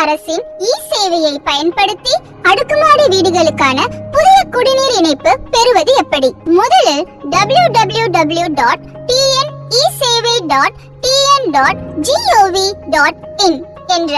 அரசின் இ-சேவையை பயன்படுத்தி அடுக்குமாடி வீடுகளுக்கான புதிய குடிநீர் இணைப்பு பெறுவது எப்படி? முதலில் www.tnesevai.tn.gov.in என்ற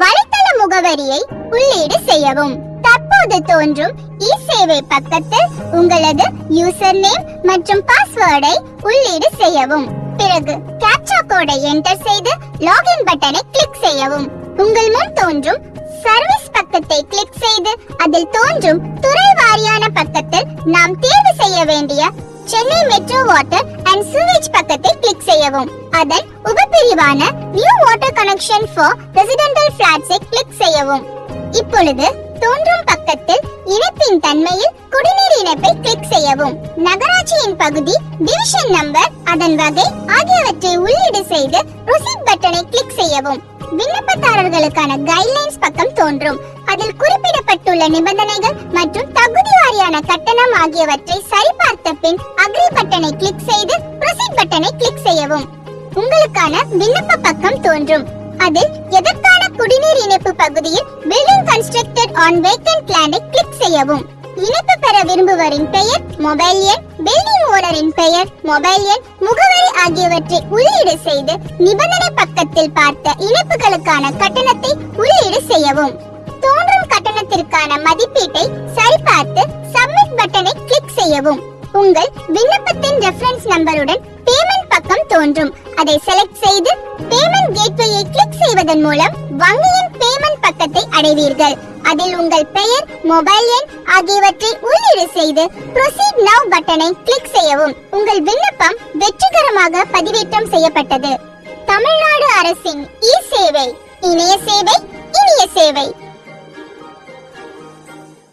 வலைத்தள முகவரியை உள்ளீடு செய்யவும். தற்போது தோன்றும் இ-சேவை பக்கத்தில் உங்களது யூசர் நேம் மற்றும் பாஸ்வேர்டை உள்ளீடு செய்யவும். பிறகு கேப்சா கோடை என்டர் செய்து லாகின் பட்டனை கிளிக் செய்யவும். உங்கள் முன் தோன்றும் சர்வீஸ் பக்கத்தை கிளிக் செய்து அதில் தோன்றும் துறை வாரியான பக்கத்தில் நாம் தேர்வு செய்ய வேண்டிய Chennai metro water and sewage பக்கத்தை கிளிக் செய்யவும். அதன் உபபிரிவான new water connection for residential ஃபிளாட்ஸை கிளிக் செய்யவும். இப்பொழுது தோன்றும் பக்கத்தில் இணைப்பின் தன்மையில் குடிநீர் இணைப்பை கிளிக் செய்யவும். நகராட்சியின் பகுதி, டிவிஷன் நம்பர், அதன் வகை ஆகியவற்றை உள்ளீடு செய்து ப்ரோசீட் பட்டனை கிளிக் செய்யவும். விண்ணப்பதாரர்களுக்கான கைட்லைன்ஸ் பக்கம் தோன்றும். அதில் குறிப்பிடப்பட்டுள்ள நிபந்தனைகள் மற்றும் தகுதி வாரியான கட்டணம் ஆகியவற்றை சரிபார்த்த பின் அக்ரி பட்டனை கிளிக் செய்து ப்ரோசீட் பட்டனை கிளிக் செய்யவும். உங்களுக்கான விண்ணப்ப பக்கம் தோன்றும். அதில் எதற்கான குடிநீர் இணைப்பு பகுதியில் பில்டிங் கன்ஸ்ட்ரக்டட் ஆன் வேக்கன்ட் லேண்டை கிளிக் செய்யவும். இணைப்பு பெற விரும்புவரின் பெயர், மொபைல் எண், பில்டிங் ஓனரின் பெயர், மொபைல் எண், முகவரி ஆகியவற்றை உள்ளீடு செய்து நிபந்தனை பக்கத்தில் பார்த்த இணைப்புகளுக்கான கட்டணத்தை உள்ளீடு செய்யவும். தோன்றும் கட்டணத்திற்கான மதிப்பீட்டை சரிபார்த்து சப்மிட் பட்டனை கிளிக் செய்யவும். உங்கள் விண்ணப்பத்தின் ரெஃபரன்ஸ் நம்பருடன் பேமெண்ட் பக்கம் தோன்றும். அதை செலக்ட் செய்து பேமெண்ட் கேட்வேயை கிளிக் செய்வதன் மூலம் வங்கியின் பேமெண்ட் பக்கத்தை அடைவீர்கள். அதில் உங்கள் பெயர், மொபைல் எண் ஆகியவற்றை உள்ளீடு செய்து ப்ரோசீட் நவ் பட்டனை கிளிக் செய்யவும். உங்கள் விண்ணப்பம் வெற்றிகரமாக பதிவேற்றம் செய்யப்பட்டது. தமிழ்நாடு அரசின் இ-சேவை, இணைய சேவை, இனிய சேவை.